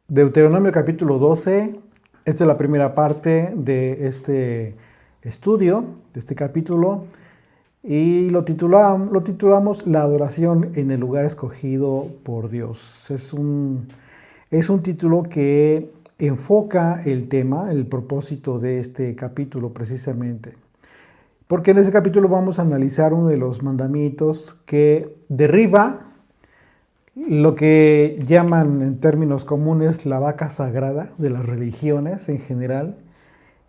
Deuteronomio capítulo 12, esta es la primera parte de este estudio, de este capítulo, y lo titulamos La adoración en el lugar escogido por Dios. Es un título que enfoca el tema, el propósito de este capítulo precisamente. Porque en este capítulo vamos a analizar uno de los mandamientos que derriba lo que llaman en términos comunes la vaca sagrada de las religiones en general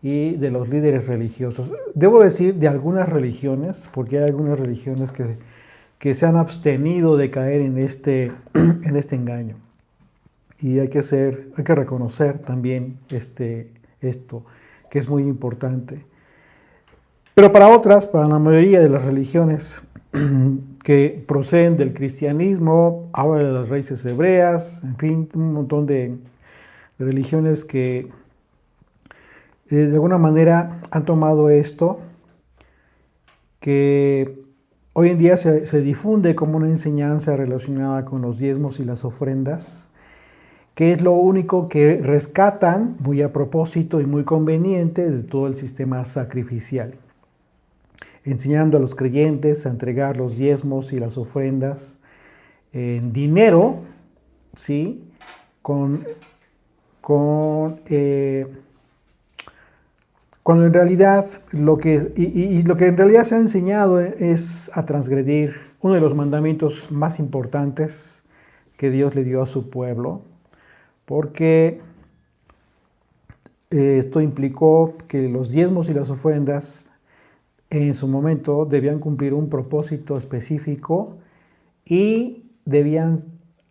y de los líderes religiosos. Debo decir de algunas religiones, porque hay algunas religiones que se han abstenido de caer en este engaño. Y hay que reconocer también esto, que es muy importante. Pero para otras, para la mayoría de las religiones que proceden del cristianismo, habla de las raíces hebreas, en fin, un montón de religiones que de alguna manera han tomado esto, que hoy en día se difunde como una enseñanza relacionada con los diezmos y las ofrendas, que es lo único que rescatan, muy a propósito y muy conveniente, de todo el sistema sacrificial, enseñando a los creyentes a entregar los diezmos y las ofrendas en dinero, ¿sí? Con, cuando en realidad lo que en realidad se ha enseñado es a transgredir uno de los mandamientos más importantes que Dios le dio a su pueblo, porque esto implicó que los diezmos y las ofrendas en su momento debían cumplir un propósito específico y debían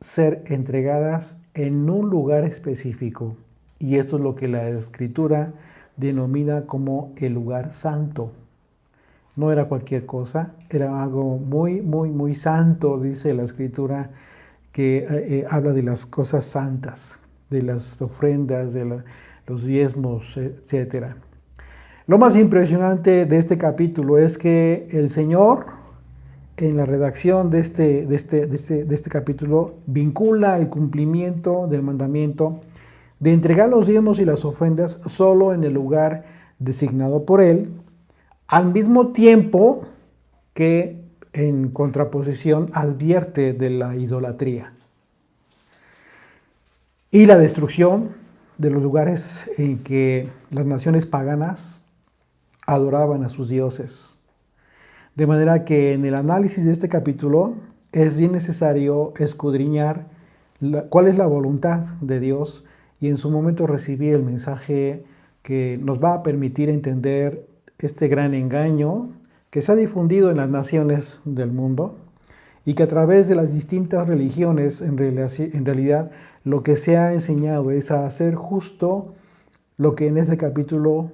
ser entregadas en un lugar específico. Y esto es lo que la Escritura denomina como el lugar santo. No era cualquier cosa, era algo muy, muy, muy santo, dice la Escritura, que habla de las cosas santas, de las ofrendas, los diezmos, etc. Lo más impresionante de este capítulo es que el Señor, en la redacción de este capítulo, vincula el cumplimiento del mandamiento de entregar los diezmos y las ofrendas solo en el lugar designado por Él, al mismo tiempo que en contraposición advierte de la idolatría y la destrucción de los lugares en que las naciones paganas adoraban a sus dioses. De manera que en el análisis de este capítulo es bien necesario escudriñar cuál es la voluntad de Dios y en su momento recibir el mensaje que nos va a permitir entender este gran engaño que se ha difundido en las naciones del mundo y que a través de las distintas religiones en realidad lo que se ha enseñado es a hacer justo lo que en este capítulo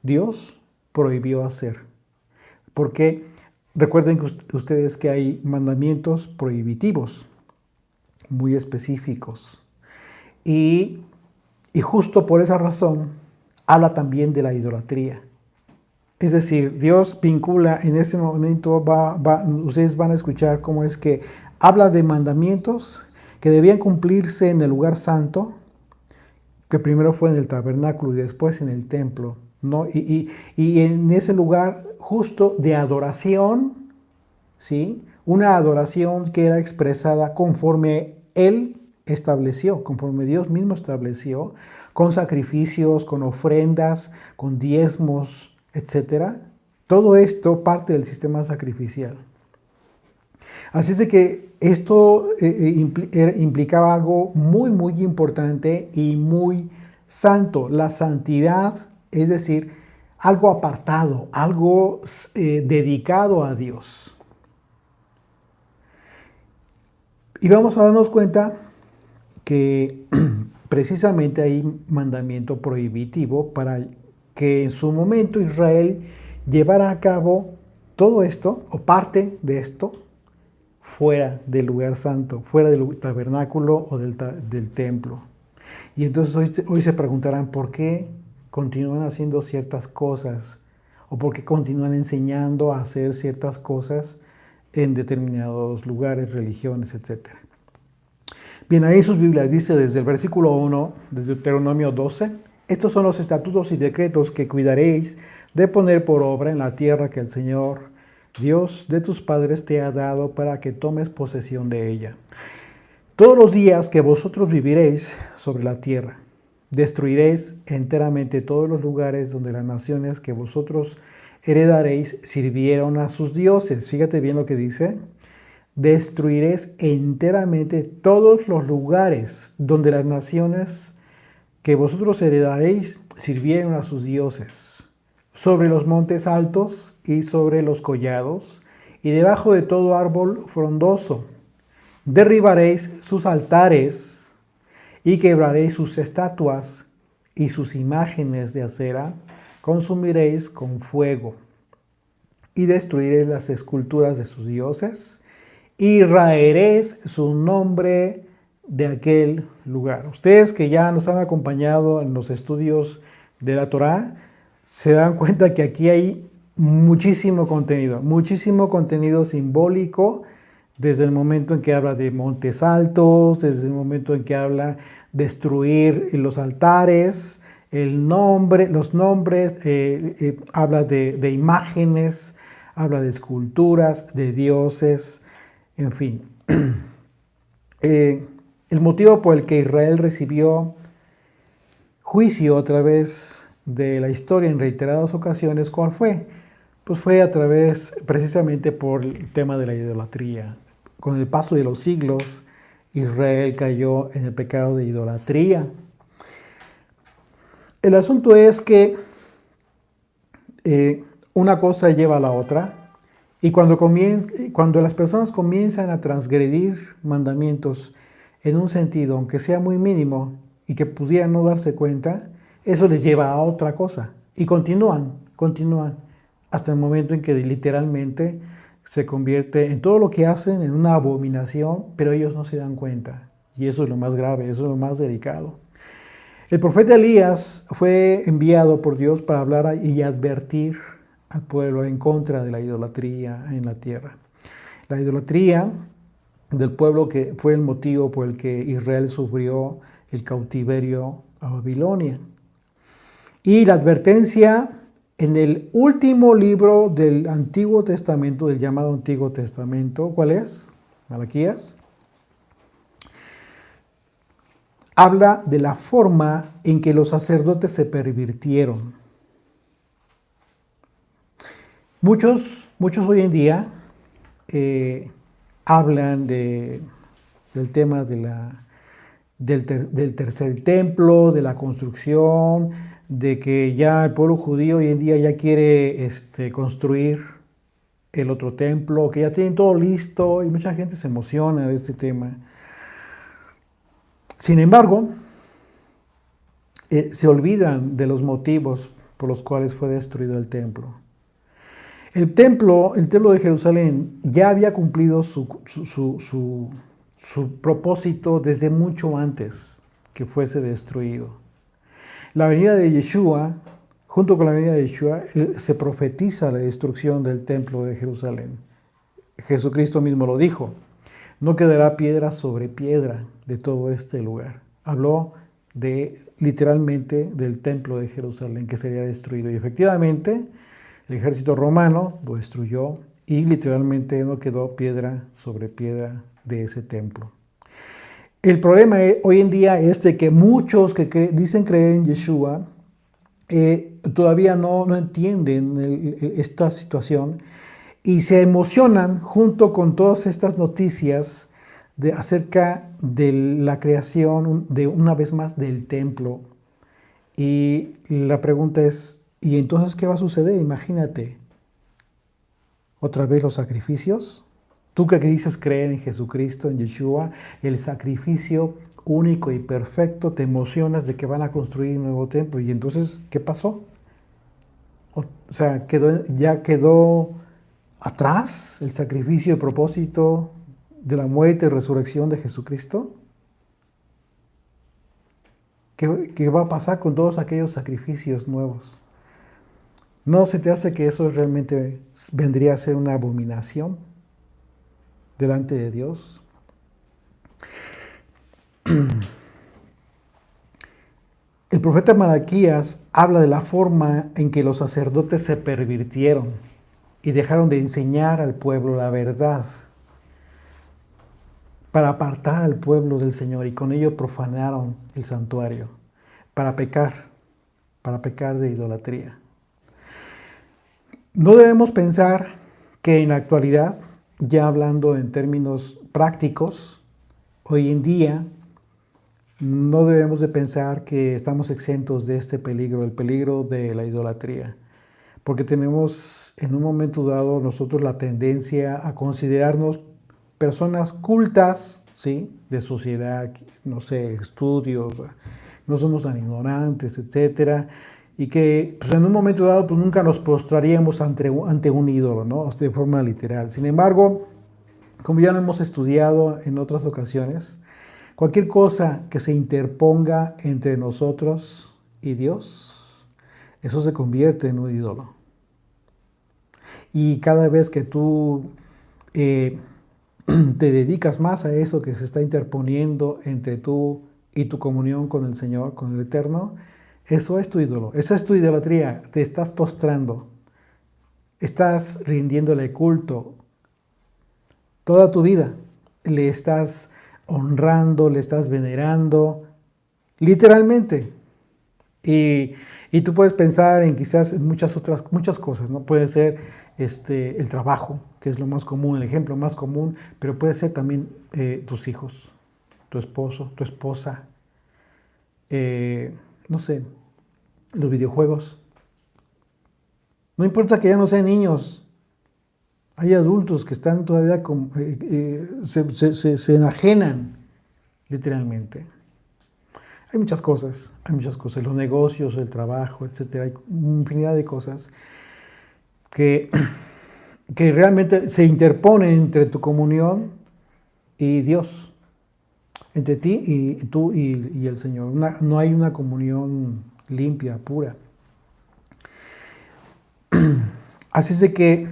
Dios prohibió hacer. Porque recuerden que ustedes que hay mandamientos prohibitivos muy específicos y justo por esa razón habla también de la idolatría. Es decir, Dios vincula en ese momento, ustedes van a escuchar cómo es que habla de mandamientos que debían cumplirse en el lugar santo, que primero fue en el tabernáculo y después en el templo, ¿no? Y en ese lugar justo de adoración, ¿sí? Una adoración que era expresada conforme Él estableció, conforme Dios mismo estableció, con sacrificios, con ofrendas, con diezmos, etc. Todo esto parte del sistema sacrificial. Así es de que esto implicaba algo muy, muy importante y muy santo, la santidad, es decir, algo apartado, algo dedicado a Dios. Y vamos a darnos cuenta que precisamente hay mandamiento prohibitivo para que en su momento Israel llevara a cabo todo esto, o parte de esto, fuera del lugar santo, fuera del tabernáculo o del templo. Y entonces hoy se preguntarán por qué continúan haciendo ciertas cosas o por qué continúan enseñando a hacer ciertas cosas en determinados lugares, religiones, etc. Bien, ahí sus Biblias dice desde el versículo 1 de Deuteronomio 12, estos son los estatutos y decretos que cuidaréis de poner por obra en la tierra que el Señor, Dios de tus padres, te ha dado para que tomes posesión de ella. Todos los días que vosotros viviréis sobre la tierra, destruiréis enteramente todos los lugares donde las naciones que vosotros heredaréis sirvieron a sus dioses. Fíjate bien lo que dice. Destruiréis enteramente todos los lugares donde las naciones que vosotros heredaréis sirvieron a sus dioses, sobre los montes altos y sobre los collados, y debajo de todo árbol frondoso. Derribaréis sus altares y quebraréis sus estatuas y sus imágenes de acera, consumiréis con fuego y destruiréis las esculturas de sus dioses y raeréis su nombre de aquel lugar. Ustedes que ya nos han acompañado en los estudios de la Torá, se dan cuenta que aquí hay muchísimo contenido simbólico, desde el momento en que habla de montes altos, desde el momento en que habla de destruir los altares, los nombres, habla de imágenes, habla de esculturas, de dioses, en fin. El motivo por el que Israel recibió juicio a través de la historia en reiteradas ocasiones, ¿cuál fue? Pues fue a través, precisamente por el tema de la idolatría. Con el paso de los siglos, Israel cayó en el pecado de idolatría. El asunto es que una cosa lleva a la otra, y cuando las personas comienzan a transgredir mandamientos en un sentido, aunque sea muy mínimo, y que pudieran no darse cuenta, eso les lleva a otra cosa. Y continúan, hasta el momento en que literalmente se convierte en todo lo que hacen en una abominación, pero ellos no se dan cuenta. Y eso es lo más grave, eso es lo más delicado. El profeta Elías fue enviado por Dios para hablar y advertir al pueblo en contra de la idolatría en la tierra. La idolatría del pueblo que fue el motivo por el que Israel sufrió el cautiverio a Babilonia. Y la advertencia en el último libro del Antiguo Testamento, del llamado Antiguo Testamento, ¿cuál es? Malaquías. Habla de la forma en que los sacerdotes se pervirtieron. Muchos hoy en día hablan del tema del tercer templo, de la construcción, de que ya el pueblo judío hoy en día ya quiere construir el otro templo, que ya tienen todo listo, y mucha gente se emociona de este tema. Sin embargo, se olvidan de los motivos por los cuales fue destruido el templo. El templo de Jerusalén ya había cumplido su propósito desde mucho antes que fuese destruido. La venida de Yeshua, junto con la venida de Yeshua, se profetiza la destrucción del templo de Jerusalén. Jesucristo mismo lo dijo: no quedará piedra sobre piedra de todo este lugar. Habló literalmente del templo de Jerusalén que sería destruido. Y efectivamente, el ejército romano lo destruyó y literalmente no quedó piedra sobre piedra de ese templo. El problema hoy en día es de que muchos que dicen creer en Yeshua todavía no entienden esta situación y se emocionan junto con todas estas noticias acerca de la creación, de una vez más, del templo. Y la pregunta es, ¿y entonces qué va a suceder? Imagínate, otra vez los sacrificios. Tú que dices creer en Jesucristo, en Yeshua, el sacrificio único y perfecto, te emocionas de que van a construir un nuevo templo. ¿Y entonces qué pasó? O sea, ya quedó atrás el sacrificio y propósito de la muerte y resurrección de Jesucristo. ¿Qué va a pasar con todos aquellos sacrificios nuevos? ¿No se te hace que eso realmente vendría a ser una abominación delante de Dios? El profeta Malaquías habla de la forma en que los sacerdotes se pervirtieron y dejaron de enseñar al pueblo la verdad para apartar al pueblo del Señor, y con ello profanaron el santuario para pecar de idolatría. No debemos pensar que en la actualidad, ya hablando en términos prácticos, hoy en día no debemos de pensar que estamos exentos de este peligro, el peligro de la idolatría, porque tenemos en un momento dado nosotros la tendencia a considerarnos personas cultas, ¿sí? De sociedad, no sé, estudios, no somos tan ignorantes, etcétera, y que pues, en un momento dado pues, nunca nos postraríamos ante un ídolo, ¿no? De forma literal. Sin embargo, como ya lo hemos estudiado en otras ocasiones, cualquier cosa que se interponga entre nosotros y Dios, eso se convierte en un ídolo. Y cada vez que tú te dedicas más a eso que se está interponiendo entre tú y tu comunión con el Señor, con el Eterno, eso es tu ídolo, esa es tu idolatría, te estás postrando, estás rindiéndole culto toda tu vida, le estás honrando, le estás venerando, literalmente. Y, y tú puedes pensar en quizás en muchas cosas, ¿no? Puede ser el trabajo, que es lo más común, el ejemplo más común, pero puede ser también tus hijos, tu esposo, tu esposa, no sé, los videojuegos. No importa que ya no sean niños, hay adultos que están todavía, se enajenan, literalmente. Hay muchas cosas, los negocios, el trabajo, etcétera, hay infinidad de cosas que, que realmente se interponen entre tu comunión y Dios, entre ti y tú y el Señor. No hay una comunión limpia, pura. Así es de que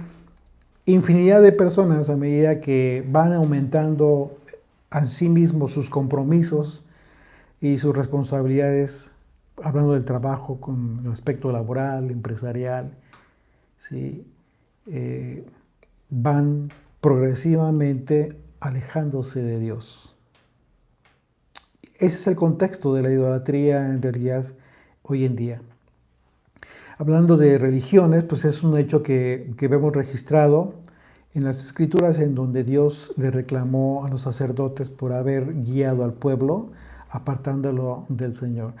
infinidad de personas, a medida que van aumentando a sí mismos sus compromisos y sus responsabilidades, hablando del trabajo con el aspecto laboral, empresarial, ¿sí? eh, van progresivamente alejándose de Dios. Ese es el contexto de la idolatría en realidad hoy en día. Hablando de religiones, pues es un hecho que vemos registrado en las escrituras, en donde Dios le reclamó a los sacerdotes por haber guiado al pueblo, apartándolo del Señor.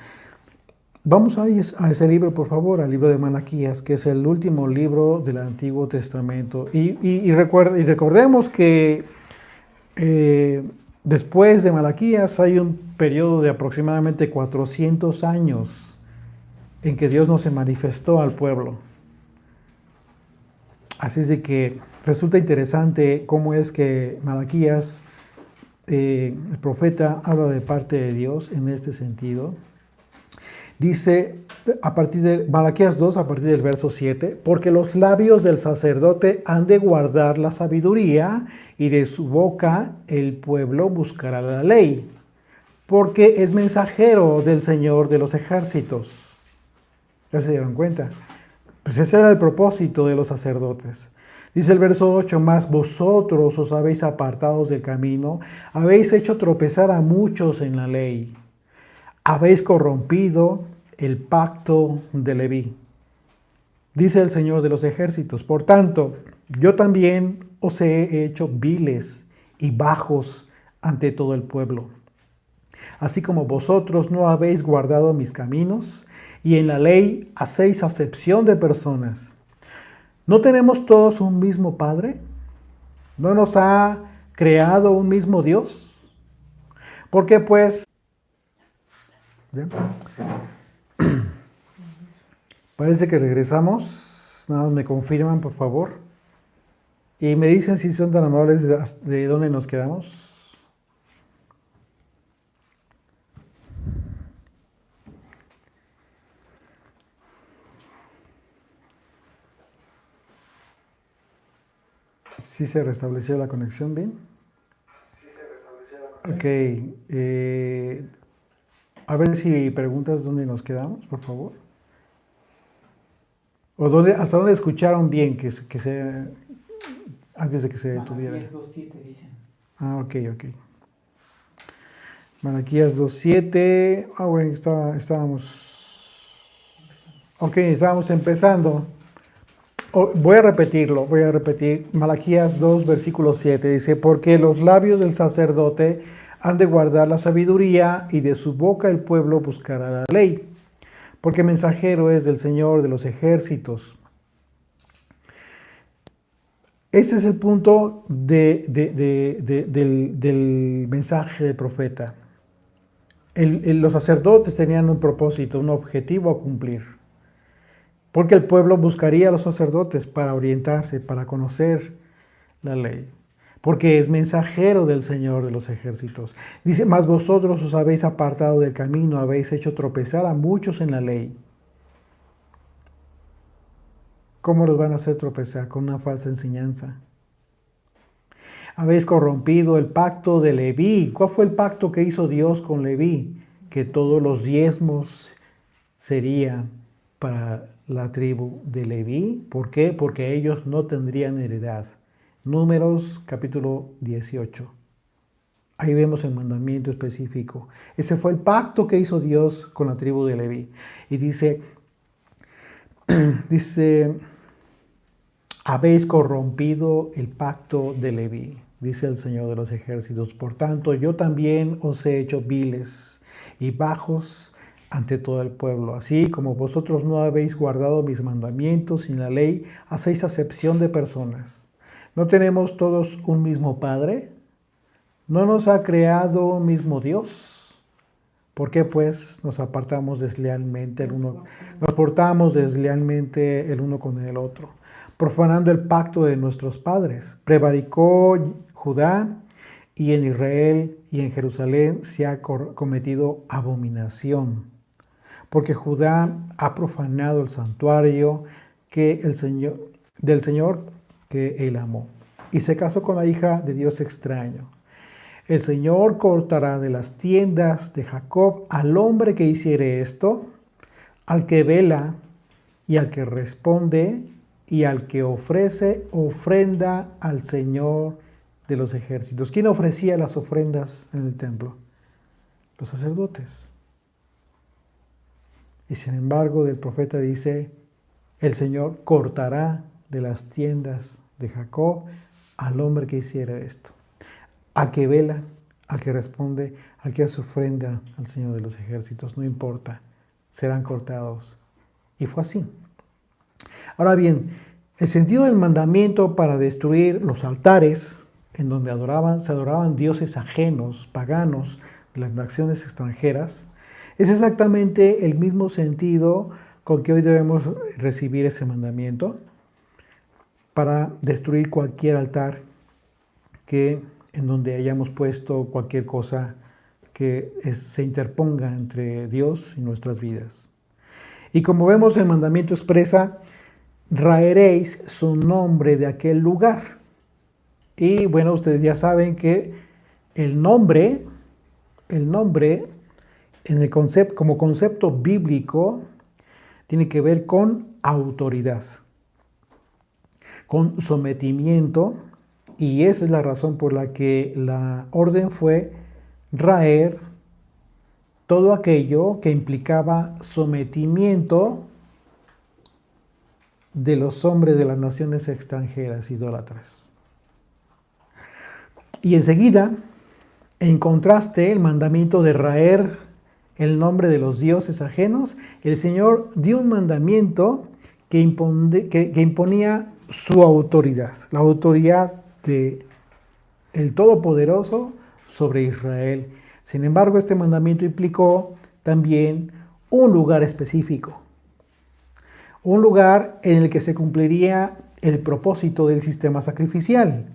Vamos a ese libro, por favor, al libro de Malaquías, que es el último libro del Antiguo Testamento. Y recordemos que después de Malaquías hay un periodo de aproximadamente 400 años en que Dios no se manifestó al pueblo. Así es de que resulta interesante cómo es que Malaquías, el profeta, habla de parte de Dios en este sentido. Dice a partir de Malaquías 2, a partir del verso 7, porque los labios del sacerdote han de guardar la sabiduría y de su boca el pueblo buscará la ley, porque es mensajero del Señor de los ejércitos. ¿Ya se dieron cuenta? Pues ese era el propósito de los sacerdotes. Dice el verso 8, mas vosotros os habéis apartado del camino, habéis hecho tropezar a muchos en la ley, habéis corrompido el pacto de Leví. Dice el Señor de los ejércitos, por tanto, yo también os he hecho viles y bajos ante todo el pueblo. Así como vosotros no habéis guardado mis caminos, y en la ley hacéis acepción de personas. ¿No tenemos todos un mismo Padre? ¿No nos ha creado un mismo Dios? Porque pues, ¿ya? Parece que regresamos. Nada, me confirman, por favor. Y me dicen si son tan amables de dónde nos quedamos. ¿Sí se restableció la conexión bien? Sí se restableció la conexión. Ok. A ver si preguntas dónde nos quedamos, por favor. O hasta dónde escucharon bien antes de que se detuviera. Malaquías 2:7 dicen. Ok. Malaquías 2:7. Bueno, estábamos empezando. Voy a repetir. Malaquías 2, versículo 7. Dice, porque los labios del sacerdote han de guardar la sabiduría y de su boca el pueblo buscará la ley. Porque mensajero es del Señor de los ejércitos. Ese es el punto del mensaje del profeta. Los sacerdotes tenían un propósito, un objetivo a cumplir. Porque el pueblo buscaría a los sacerdotes para orientarse, para conocer la ley. Porque es mensajero del Señor de los ejércitos. Dice, mas vosotros os habéis apartado del camino, habéis hecho tropezar a muchos en la ley. ¿Cómo los van a hacer tropezar? Con una falsa enseñanza. Habéis corrompido el pacto de Leví. ¿Cuál fue el pacto que hizo Dios con Leví? Que todos los diezmos serían para la tribu de Leví. ¿Por qué? Porque ellos no tendrían heredad. Números capítulo 18. Ahí vemos el mandamiento específico. Ese fue el pacto que hizo Dios con la tribu de Leví. Y dice, habéis corrompido el pacto de Leví, dice el Señor de los ejércitos. Por tanto, yo también os he hecho viles y bajos ante todo el pueblo. Así como vosotros no habéis guardado mis mandamientos y la ley, hacéis acepción de personas. ¿No tenemos todos un mismo Padre? ¿No nos ha creado un mismo Dios? ¿Por qué pues nos apartamos deslealmente nos portamos deslealmente el uno con el otro, profanando el pacto de nuestros padres? Prevaricó Judá, y en Israel y en Jerusalén se ha cometido abominación, porque Judá ha profanado el santuario del Señor que él amó, y se casó con la hija de Dios extraño. El Señor cortará de las tiendas de Jacob al hombre que hiciere esto, al que vela y al que responde y al que ofrece ofrenda al Señor de los ejércitos. ¿Quién ofrecía las ofrendas en el templo? Los sacerdotes. Y sin embargo, el profeta dice, el Señor cortará de las tiendas de Jacob al hombre que hiciera esto, al que vela, al que responde, al que hace ofrenda al Señor de los ejércitos. No importa, serán cortados. Y fue así. Ahora bien, el sentido del mandamiento para destruir los altares en donde se adoraban dioses ajenos, paganos, de las naciones extranjeras, es exactamente el mismo sentido con que hoy debemos recibir ese mandamiento para destruir cualquier altar en donde hayamos puesto cualquier cosa que se interponga entre Dios y nuestras vidas. Y como vemos, el mandamiento expresa, raeréis su nombre de aquel lugar. Y bueno, ustedes ya saben que el nombre como concepto bíblico tiene que ver con autoridad, con sometimiento, y esa es la razón por la que la orden fue raer todo aquello que implicaba sometimiento de los hombres de las naciones extranjeras idólatras. Y enseguida, en contraste, el mandamiento de raer el nombre de los dioses ajenos, el Señor dio un mandamiento que imponía su autoridad, la autoridad de el Todopoderoso sobre Israel. Sin embargo, este mandamiento implicó también un lugar específico, un lugar en el que se cumpliría el propósito del sistema sacrificial,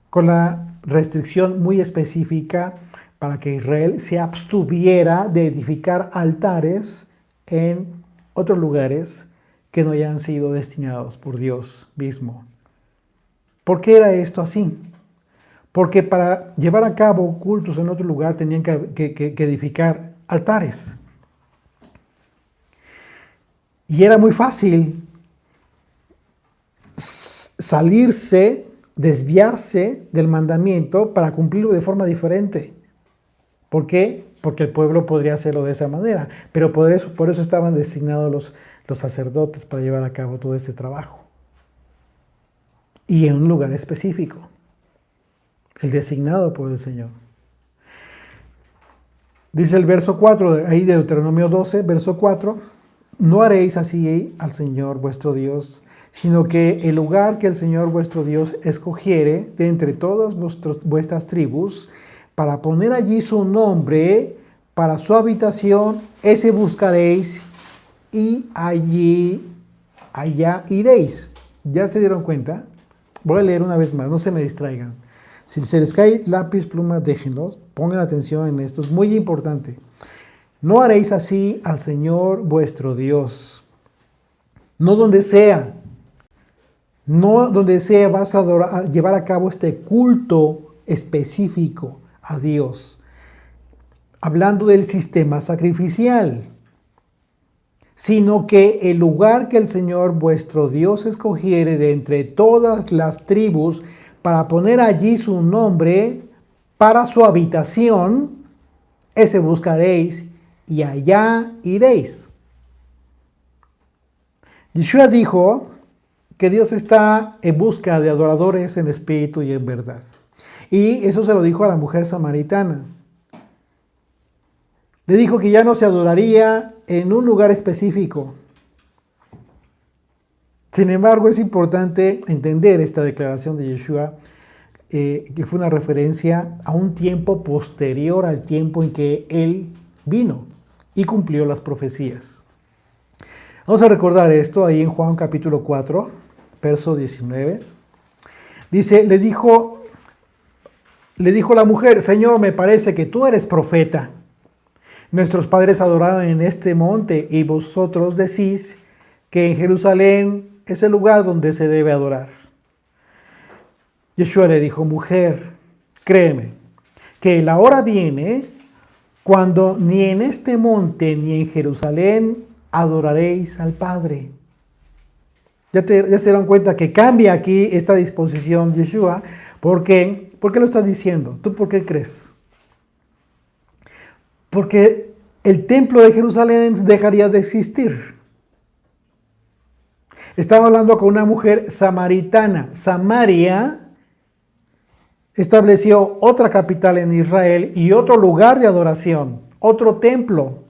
con la restricción muy específica para que Israel se abstuviera de edificar altares en otros lugares que no hayan sido destinados por Dios mismo. ¿Por qué era esto así? porque para llevar a cabo cultos en otro lugar tenían que edificar altares. Y era muy fácil salirse, desviarse del mandamiento para cumplirlo de forma diferente. ¿Por qué? Porque el pueblo podría hacerlo de esa manera, pero por eso estaban designados los sacerdotes para llevar a cabo todo este trabajo. Y en un lugar específico, el designado por el Señor. Dice el verso 4, ahí de Deuteronomio 12, verso 4, no haréis así al Señor vuestro Dios, sino que el lugar que el Señor vuestro Dios escogiere de entre todas vuestras tribus, para poner allí su nombre, para su habitación, ese buscaréis y allá iréis. ¿Ya se dieron cuenta? Voy a leer una vez más, no se me distraigan. Si se les cae lápiz, pluma, déjenlos. Pongan atención en esto, es muy importante. No haréis así al Señor vuestro Dios. No donde sea. No donde sea vas a llevar a cabo este culto específico a Dios. Hablando del sistema sacrificial. Sino que el lugar que el Señor vuestro Dios escogiere de entre todas las tribus para poner allí su nombre para su habitación, ese buscaréis y allá iréis. Yeshua dijo que Dios está en busca de adoradores en espíritu y en verdad. Y eso se lo dijo a la mujer samaritana. Le dijo que ya no se adoraría en un lugar específico. Sin embargo, es importante entender esta declaración de Yeshua, que fue una referencia a un tiempo posterior al tiempo en que Él vino y cumplió las profecías. Vamos a recordar esto ahí en Juan capítulo 4, verso 19. Dice, le dijo la mujer, Señor, me parece que tú eres profeta. Nuestros padres adoraron en este monte y vosotros decís que en Jerusalén es el lugar donde se debe adorar. Yeshua le dijo, mujer, créeme, que la hora viene cuando ni en este monte ni en Jerusalén adoraréis al Padre. Ya se dieron cuenta que cambia aquí esta disposición Yeshua. ¿Por qué? ¿Por qué lo está diciendo? ¿Tú por qué crees? Porque el templo de Jerusalén dejaría de existir. Estaba hablando con una mujer samaritana. Samaria estableció otra capital en Israel y otro lugar de adoración, otro templo.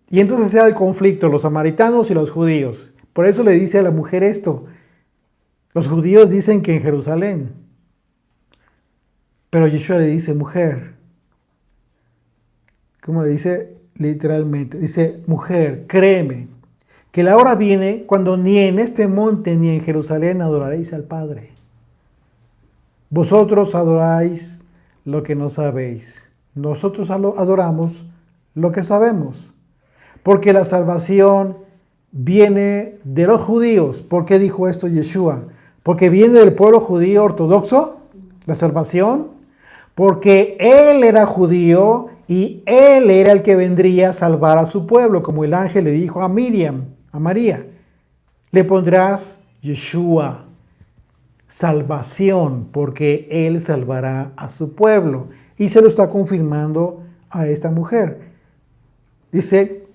Y entonces era el conflicto, los samaritanos y los judíos. Por eso le dice a la mujer esto. Los judíos dicen que en Jerusalén. Pero Yeshua le dice, mujer. ¿Cómo le dice? Literalmente. Dice, mujer, créeme, que la hora viene cuando ni en este monte ni en Jerusalén adoraréis al Padre. Vosotros adoráis lo que no sabéis. Nosotros adoramos lo que sabemos. Porque la salvación viene de los judíos. ¿Por qué dijo esto Yeshua? Porque viene del pueblo judío ortodoxo, la salvación. Porque él era judío y él era el que vendría a salvar a su pueblo. Como el ángel le dijo a Miriam, a María, le pondrás Yeshua, salvación, porque él salvará a su pueblo. Y se lo está confirmando a esta mujer. Dice,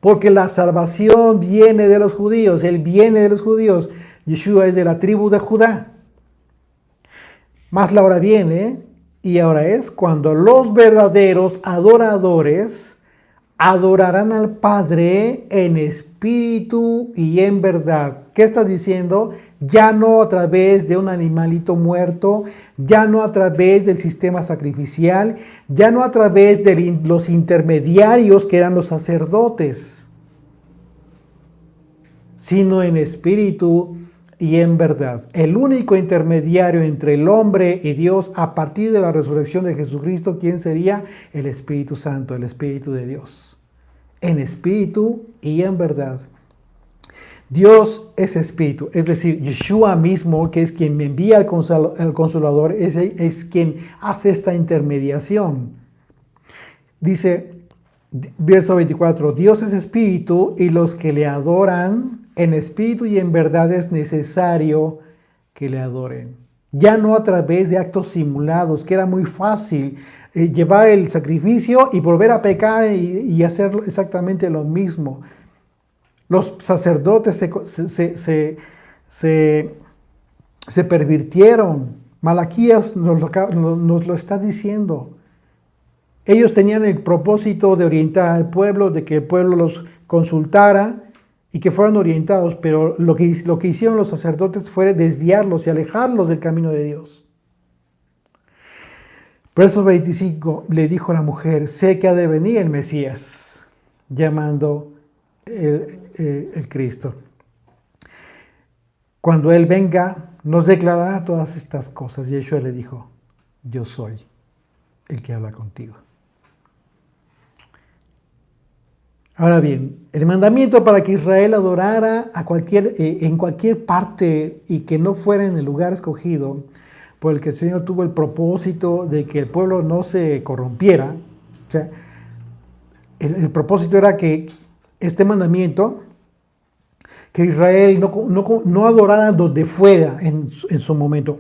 porque la salvación viene de los judíos, él viene de los judíos. Yeshua es de la tribu de Judá. Mas la hora viene, y ahora es, cuando los verdaderos adoradores adorarán al Padre en espíritu y en verdad. ¿Qué está diciendo? Ya no a través de un animalito muerto, ya no a través del sistema sacrificial, ya no a través de los intermediarios que eran los sacerdotes, sino en espíritu y en verdad. El único intermediario entre el hombre y Dios a partir de la resurrección de Jesucristo, ¿quién sería? El Espíritu Santo, el Espíritu de Dios. En espíritu y en verdad. Dios es espíritu, es decir, Yeshua mismo, que es quien me envía al Consolador, es quien hace esta intermediación. Dice, verso 24, Dios es espíritu y los que le adoran en espíritu y en verdad es necesario que le adoren. Ya no a través de actos simulados, que era muy fácil llevar el sacrificio y volver a pecar y hacer exactamente lo mismo. Los sacerdotes se pervirtieron. Malaquías nos lo está diciendo. Ellos tenían el propósito de orientar al pueblo, de que el pueblo los consultara y que fueran orientados, pero lo que hicieron los sacerdotes fue desviarlos y alejarlos del camino de Dios. Verso 25, le dijo a la mujer, sé que ha de venir el Mesías, llamando el Cristo. Cuando Él venga, nos declarará todas estas cosas. Y Yeshua le dijo, yo soy el que habla contigo. Ahora bien, el mandamiento para que Israel adorara en cualquier parte y que no fuera en el lugar escogido, por el que el Señor tuvo el propósito de que el pueblo no se corrompiera. O sea, el propósito era que este mandamiento, que Israel no adorara donde fuera en su momento,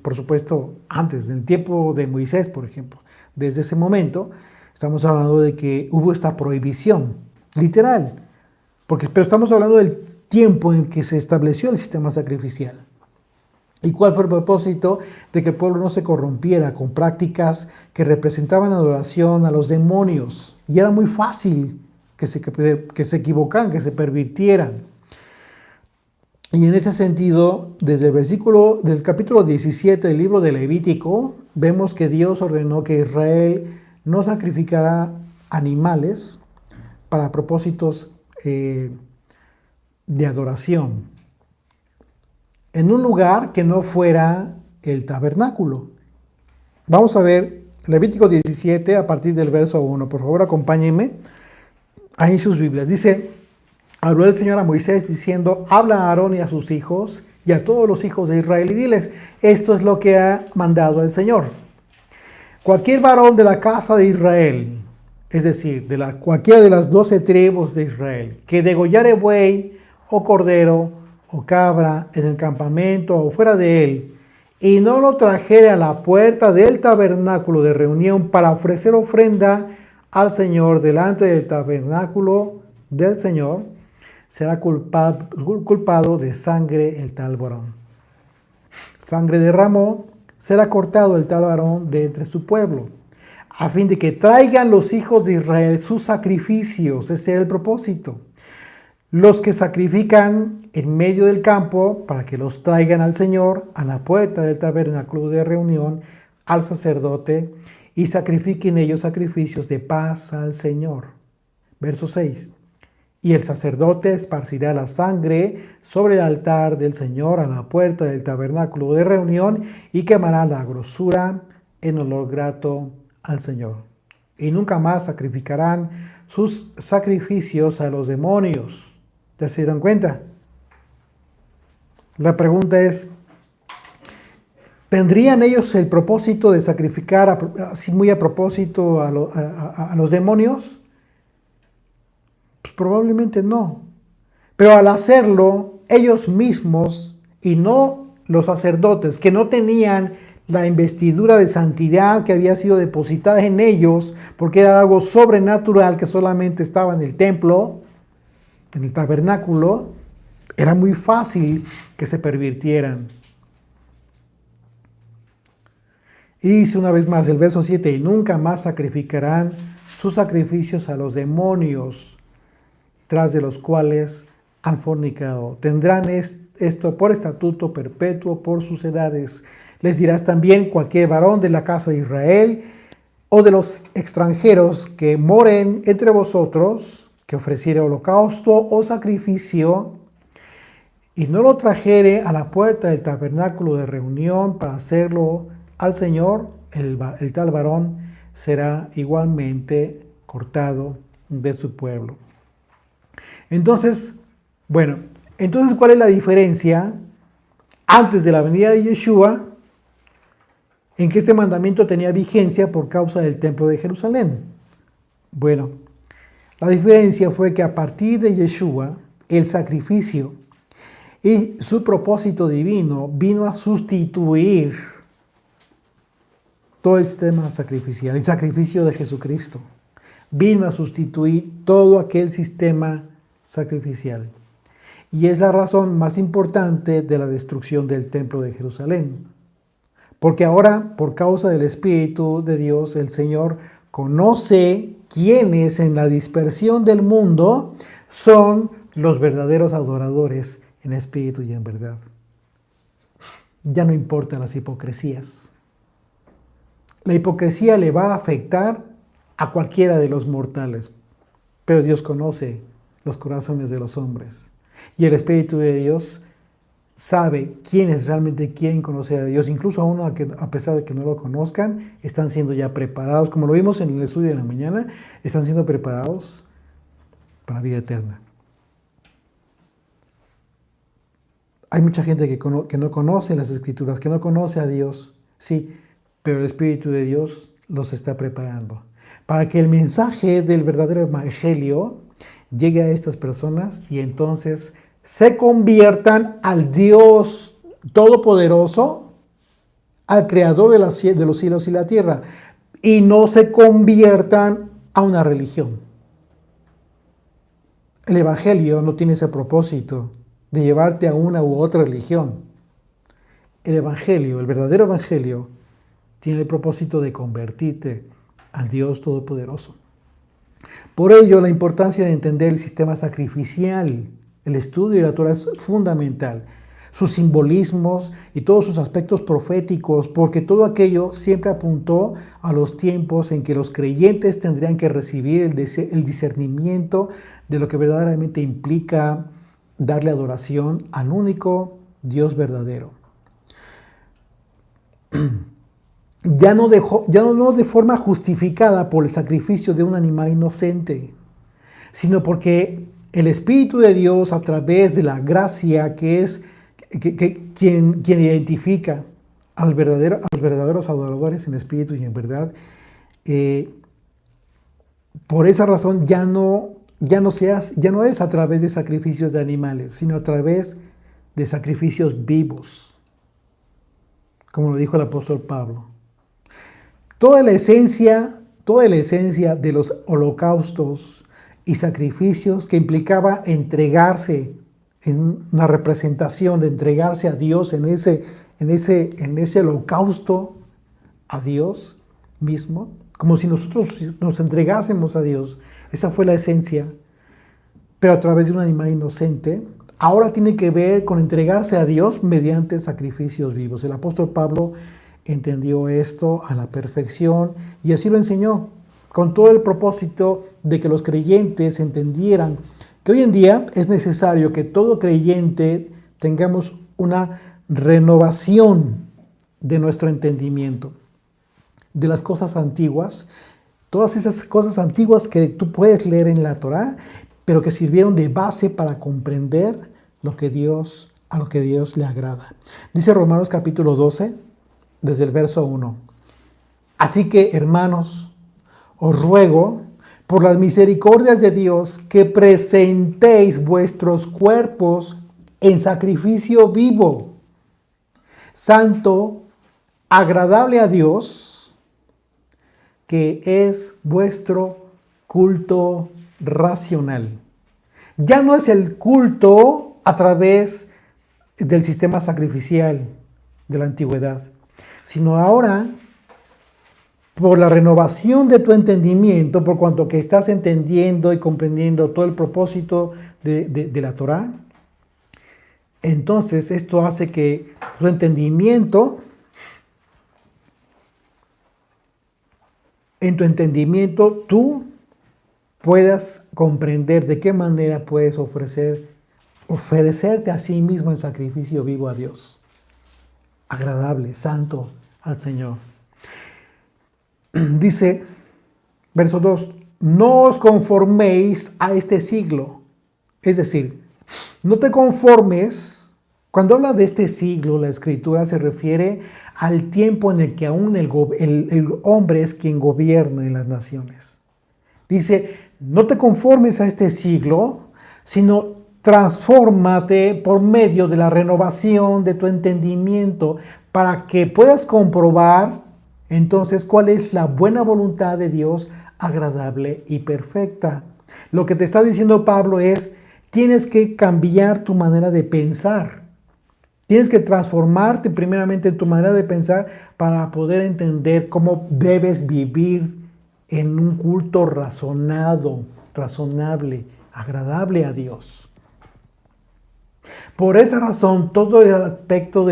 por supuesto antes, en el tiempo de Moisés, por ejemplo. Desde ese momento estamos hablando de que hubo esta prohibición, literal, pero estamos hablando del tiempo en que se estableció el sistema sacrificial. ¿Y cuál fue el propósito? De que el pueblo no se corrompiera con prácticas que representaban adoración a los demonios. Y era muy fácil que se equivocaran, que se pervirtieran. Y en ese sentido, desde el capítulo 17 del libro de Levítico, vemos que Dios ordenó que Israel no sacrificara animales para propósitos de adoración en un lugar que no fuera el tabernáculo. Vamos a ver Levítico 17 a partir del verso 1. Por favor, acompáñenme ahí en sus Biblias. Dice, habló el Señor a Moisés diciendo, habla a Aarón y a sus hijos y a todos los hijos de Israel y diles, esto es lo que ha mandado el Señor. Cualquier varón de la casa de Israel, es decir, cualquiera de las 12 tribus de Israel, que degollare buey o cordero o cabra en el campamento o fuera de él, y no lo trajere a la puerta del tabernáculo de reunión para ofrecer ofrenda al Señor delante del tabernáculo del Señor, será culpado de sangre el tal varón. Sangre derramó, será cortado el tal varón de entre su pueblo, a fin de que traigan los hijos de Israel sus sacrificios. Ese era el propósito. Los que sacrifican en medio del campo, para que los traigan al Señor, a la puerta del tabernáculo de reunión, al sacerdote, y sacrifiquen ellos sacrificios de paz al Señor. Verso 6. Y el sacerdote esparcirá la sangre sobre el altar del Señor a la puerta del tabernáculo de reunión y quemará la grosura en olor grato al Señor. Y nunca más sacrificarán sus sacrificios a los demonios. ¿Ya se dan cuenta? La pregunta es, ¿tendrían ellos el propósito de sacrificar así muy a propósito a los demonios? Pues probablemente no. Pero al hacerlo, ellos mismos y no los sacerdotes que no tenían la investidura de santidad que había sido depositada en ellos, porque era algo sobrenatural que solamente estaba en el templo, en el tabernáculo, era muy fácil que se pervirtieran. Y dice una vez más el verso 7, y nunca más sacrificarán sus sacrificios a los demonios, tras de los cuales han fornicado. Tendrán esto por estatuto perpetuo por sus edades. Les dirás también cualquier varón de la casa de Israel o de los extranjeros que moren entre vosotros, que ofreciere holocausto o sacrificio, y no lo trajere a la puerta del tabernáculo de reunión para hacerlo al Señor, el tal varón será igualmente cortado de su pueblo. Entonces, Bueno, entonces, ¿cuál es la diferencia antes de la venida de Yeshua en que este mandamiento tenía vigencia por causa del templo de Jerusalén? Bueno, la diferencia fue que a partir de Yeshua, el sacrificio y su propósito divino vino a sustituir todo el sistema sacrificial, el sacrificio de Jesucristo. Vino a sustituir todo aquel sistema sacrificial. Y es la razón más importante de la destrucción del templo de Jerusalén. Porque ahora, por causa del Espíritu de Dios, el Señor conoce quiénes en la dispersión del mundo son los verdaderos adoradores en espíritu y en verdad. Ya no importan las hipocresías. La hipocresía le va a afectar a cualquiera de los mortales, pero Dios conoce los corazones de los hombres. Y el Espíritu de Dios sabe quiénes realmente quieren conocer a Dios. Incluso aún a pesar de que no lo conozcan, están siendo ya preparados, como lo vimos en el estudio de la mañana, están siendo preparados para la vida eterna. Hay mucha gente que no conoce las Escrituras, que no conoce a Dios, sí, pero el Espíritu de Dios los está preparando para que el mensaje del verdadero evangelio llegue a estas personas y entonces se conviertan al Dios Todopoderoso, al Creador de los cielos y la tierra, y no se conviertan a una religión. El evangelio no tiene ese propósito de llevarte a una u otra religión. El evangelio, el verdadero evangelio, tiene el propósito de convertirte al Dios Todopoderoso. Por ello, la importancia de entender el sistema sacrificial, el estudio de la Torah es fundamental. Sus simbolismos y todos sus aspectos proféticos, porque todo aquello siempre apuntó a los tiempos en que los creyentes tendrían que recibir el discernimiento de lo que verdaderamente implica darle adoración al único Dios verdadero. Ya no de forma justificada por el sacrificio de un animal inocente, sino porque el Espíritu de Dios, a través de la gracia que es quien identifica a los verdaderos adoradores en espíritu y en verdad, por esa razón ya no es a través de sacrificios de animales, sino a través de sacrificios vivos, como lo dijo el apóstol Pablo. Toda la esencia de los holocaustos y sacrificios que implicaba entregarse en una representación de entregarse a Dios en ese holocausto a Dios mismo, como si nosotros nos entregásemos a Dios. Esa fue la esencia, pero a través de un animal inocente. Ahora tiene que ver con entregarse a Dios mediante sacrificios vivos. El apóstol Pablo entendió esto a la perfección y así lo enseñó, con todo el propósito de que los creyentes entendieran que hoy en día es necesario que todo creyente tengamos una renovación de nuestro entendimiento de las cosas antiguas, todas esas cosas antiguas que tú puedes leer en la Torá, pero que sirvieron de base para comprender a lo que Dios le agrada. Dice Romanos capítulo 12, desde el verso 1. Así que, hermanos, os ruego por las misericordias de Dios que presentéis vuestros cuerpos en sacrificio vivo, santo, agradable a Dios, que es vuestro culto racional. Ya no es el culto a través del sistema sacrificial de la antigüedad, sino ahora por la renovación de tu entendimiento, por cuanto que estás entendiendo y comprendiendo todo el propósito de la Torá. Entonces esto hace que tu entendimiento, en tu entendimiento tú puedas comprender de qué manera puedes ofrecerte a sí mismo en sacrificio vivo a Dios, agradable, santo al Señor. Dice, verso 2, no os conforméis a este siglo. Es decir, No te conformes. Cuando habla de este siglo, la escritura se refiere al tiempo en el que aún el hombre es quien gobierna en las naciones. Dice, no te conformes a este siglo, sino transfórmate por medio de la renovación de tu entendimiento para que puedas comprobar entonces cuál es la buena voluntad de Dios, agradable y perfecta. Lo que te está diciendo Pablo es, tienes que cambiar tu manera de pensar. Tienes que transformarte primeramente en tu manera de pensar para poder entender cómo debes vivir en un culto razonado, razonable, agradable a Dios. Por esa razón, todo el aspecto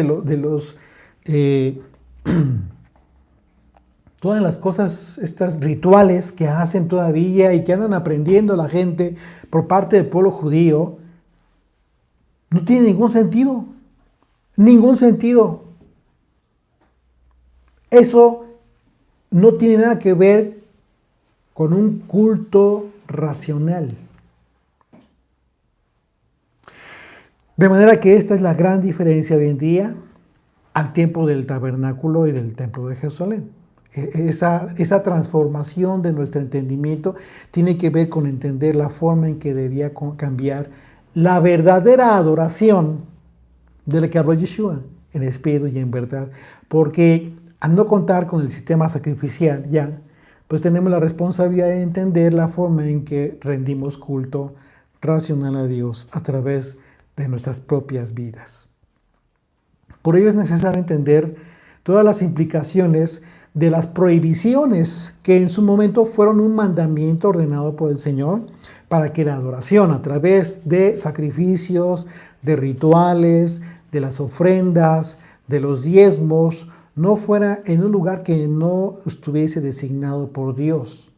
todas las cosas, estas rituales que hacen todavía y que andan aprendiendo la gente por parte del pueblo judío, no tiene ningún sentido. Ningún sentido. Eso no tiene nada que ver con un culto racional. De manera que esta es la gran diferencia hoy en día al tiempo del tabernáculo y del templo de Jerusalén. Esa transformación de nuestro entendimiento tiene que ver con entender la forma en que debía cambiar la verdadera adoración de la que habló Yeshua, en espíritu y en verdad. Porque al no contar con el sistema sacrificial ya, pues tenemos la responsabilidad de entender la forma en que rendimos culto racional a Dios a través de nuestras propias vidas. Por ello es necesario entender todas las implicaciones de las prohibiciones que en su momento fueron un mandamiento ordenado por el Señor para que la adoración a través de sacrificios, de rituales, de las ofrendas, de los diezmos, no fuera en un lugar que no estuviese designado por Dios.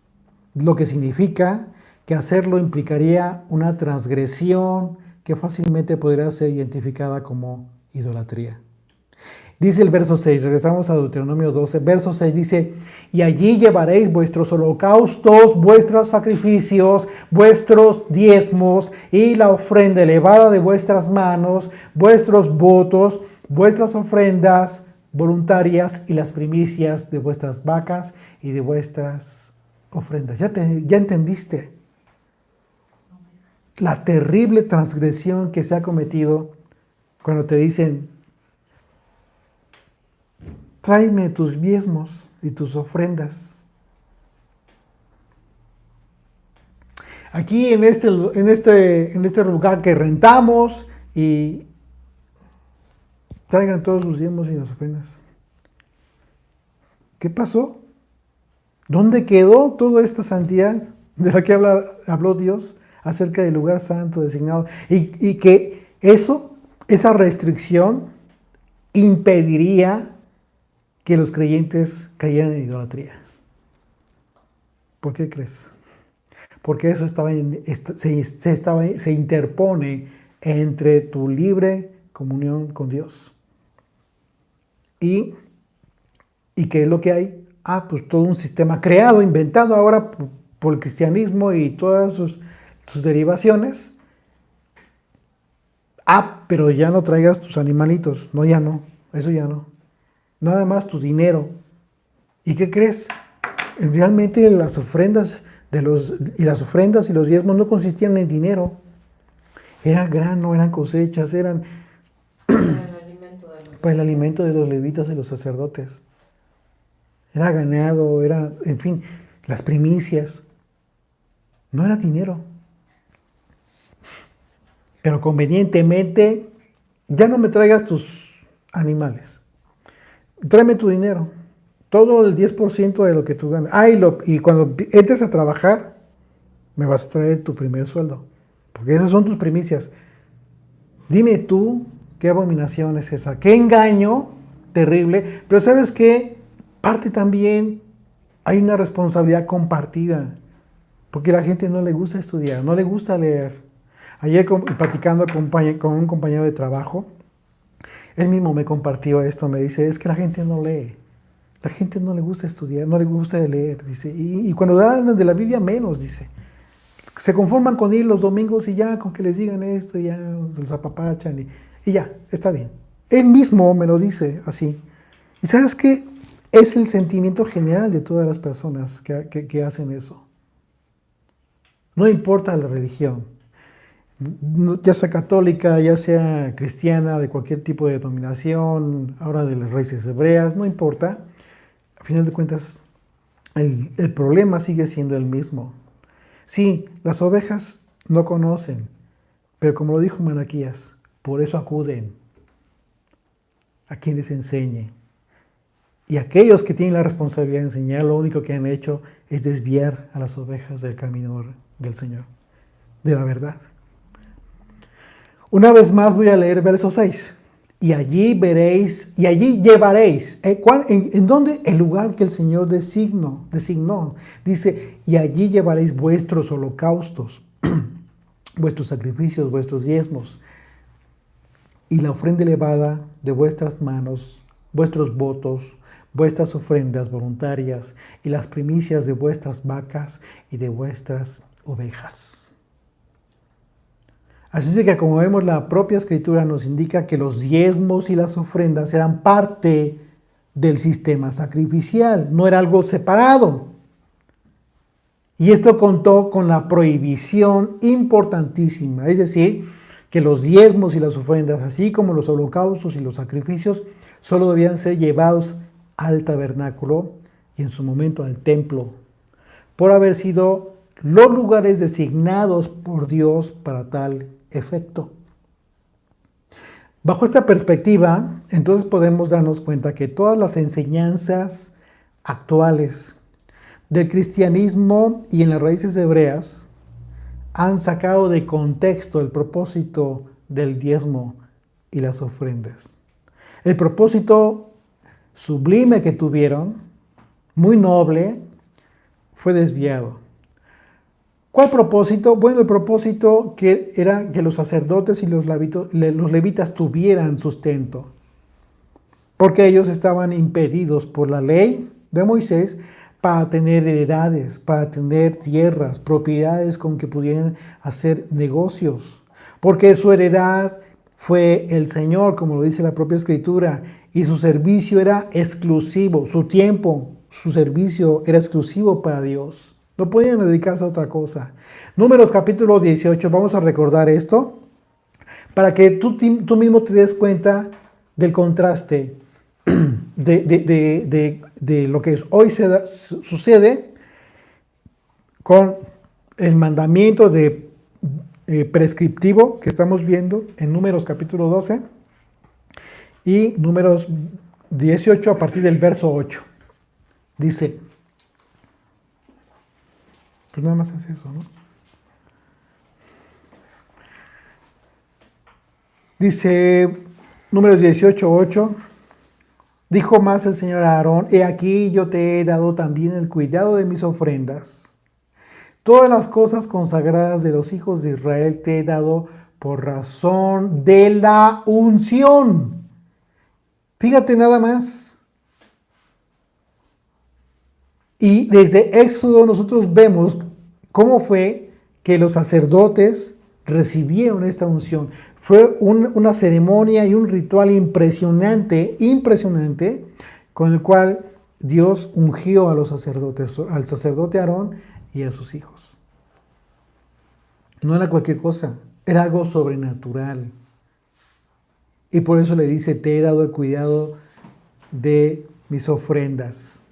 Lo que significa que hacerlo implicaría una transgresión que fácilmente podría ser identificada como idolatría. Dice el verso 6, regresamos a Deuteronomio 12, verso 6 dice, y allí llevaréis vuestros holocaustos, vuestros sacrificios, vuestros diezmos y la ofrenda elevada de vuestras manos, vuestros votos, vuestras ofrendas voluntarias y las primicias de vuestras vacas y de vuestras ofrendas. ¿Ya entendiste la terrible transgresión que se ha cometido cuando te dicen, tráeme tus diezmos y tus ofrendas? Aquí en este lugar que rentamos y traigan todos sus diezmos y las ofrendas. ¿Qué pasó? ¿Dónde quedó toda esta santidad de la que habló Dios acerca del lugar santo designado? Y que esa restricción impediría que los creyentes cayeran en idolatría. ¿Por qué crees? Porque eso se interpone entre tu libre comunión con Dios. ¿Y qué es lo que hay? Pues todo un sistema creado, inventado ahora por el cristianismo y todas sus derivaciones. Pero ya no traigas tus animalitos. No, ya no. Eso ya no. Nada más tu dinero. ¿Y qué crees? Realmente las ofrendas y los diezmos no consistían en dinero. Era grano, eran cosechas, eran para el alimento de los levitas y los sacerdotes. Era ganado, en fin, las primicias. No era dinero. Pero convenientemente, ya no me traigas tus animales. Tráeme tu dinero. Todo el 10% de lo que tú ganas. Y cuando entres a trabajar, me vas a traer tu primer sueldo. Porque esas son tus primicias. Dime tú qué abominación es esa. Qué engaño terrible. Pero ¿sabes qué? Parte también hay una responsabilidad compartida. Porque a la gente no le gusta estudiar, no le gusta leer. Ayer platicando con un compañero de trabajo, él mismo me compartió esto, me dice, es que la gente no lee. La gente no le gusta estudiar, no le gusta leer, dice. Y cuando hablan de la Biblia, menos, dice. Se conforman con ir los domingos y ya, con que les digan esto, ya los apapachan y ya, está bien. Él mismo me lo dice así. ¿Y sabes qué? Es el sentimiento general de todas las personas que hacen eso. No importa la religión, ya sea católica, ya sea cristiana, de cualquier tipo de denominación, ahora de las raíces hebreas, no importa. A final de cuentas, el problema sigue siendo el mismo. Sí, las ovejas no conocen, pero como lo dijo Malaquías, por eso acuden a quien les enseñe. Y aquellos que tienen la responsabilidad de enseñar, lo único que han hecho es desviar a las ovejas del camino del Señor, de la verdad. Una vez más voy a leer verso 6. Y allí veréis, y allí llevaréis. ¿En dónde? El lugar que el Señor designó. Dice, y allí llevaréis vuestros holocaustos, vuestros sacrificios, vuestros diezmos, y la ofrenda elevada de vuestras manos, vuestros votos, vuestras ofrendas voluntarias, y las primicias de vuestras vacas y de vuestras ovejas. Así es que, como vemos, la propia Escritura nos indica que los diezmos y las ofrendas eran parte del sistema sacrificial, no era algo separado. Y esto contó con la prohibición importantísima, es decir, que los diezmos y las ofrendas, así como los holocaustos y los sacrificios, solo debían ser llevados al tabernáculo y en su momento al templo, por haber sido los lugares designados por Dios para tal efecto. Bajo esta perspectiva, entonces podemos darnos cuenta que todas las enseñanzas actuales del cristianismo y en las raíces hebreas han sacado de contexto el propósito del diezmo y las ofrendas. El propósito sublime que tuvieron, muy noble, fue desviado. ¿Cuál propósito? Bueno, el propósito que era que los sacerdotes y los levitas tuvieran sustento, porque ellos estaban impedidos por la ley de Moisés para tener heredades, para tener tierras, propiedades con que pudieran hacer negocios, porque su heredad fue el Señor, como lo dice la propia Escritura, y su servicio era exclusivo, su tiempo, su servicio era exclusivo para Dios. No podían dedicarse a otra cosa. Números capítulo 18, vamos a recordar esto, para que tú mismo te des cuenta del contraste de lo que hoy sucede con el mandamiento prescriptivo que estamos viendo en Números capítulo 12 y Números 18 a partir del verso 8. Dice, pues nada más es eso, ¿no? Dice Números 18, 8. Dijo más el Señor a Aarón, he aquí yo te he dado también el cuidado de mis ofrendas. Todas las cosas consagradas de los hijos de Israel te he dado por razón de la unción. Fíjate nada más. Y desde Éxodo nosotros vemos cómo fue que los sacerdotes recibieron esta unción. Fue una ceremonia y un ritual impresionante, con el cual Dios ungió a los sacerdotes, al sacerdote Aarón y a sus hijos. No era cualquier cosa, era algo sobrenatural. Y por eso le dice, te he dado el cuidado de mis ofrendas.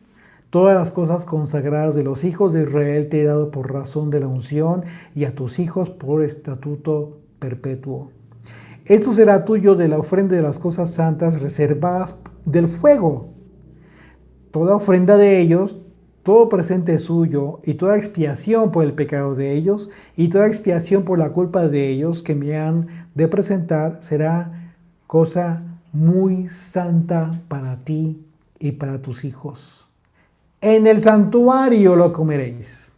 Todas las cosas consagradas de los hijos de Israel te he dado por razón de la unción y a tus hijos por estatuto perpetuo. Esto será tuyo de la ofrenda de las cosas santas reservadas del fuego. Toda ofrenda de ellos, todo presente suyo y toda expiación por el pecado de ellos y toda expiación por la culpa de ellos que me han de presentar será cosa muy santa para ti y para tus hijos. En el santuario lo comeréis.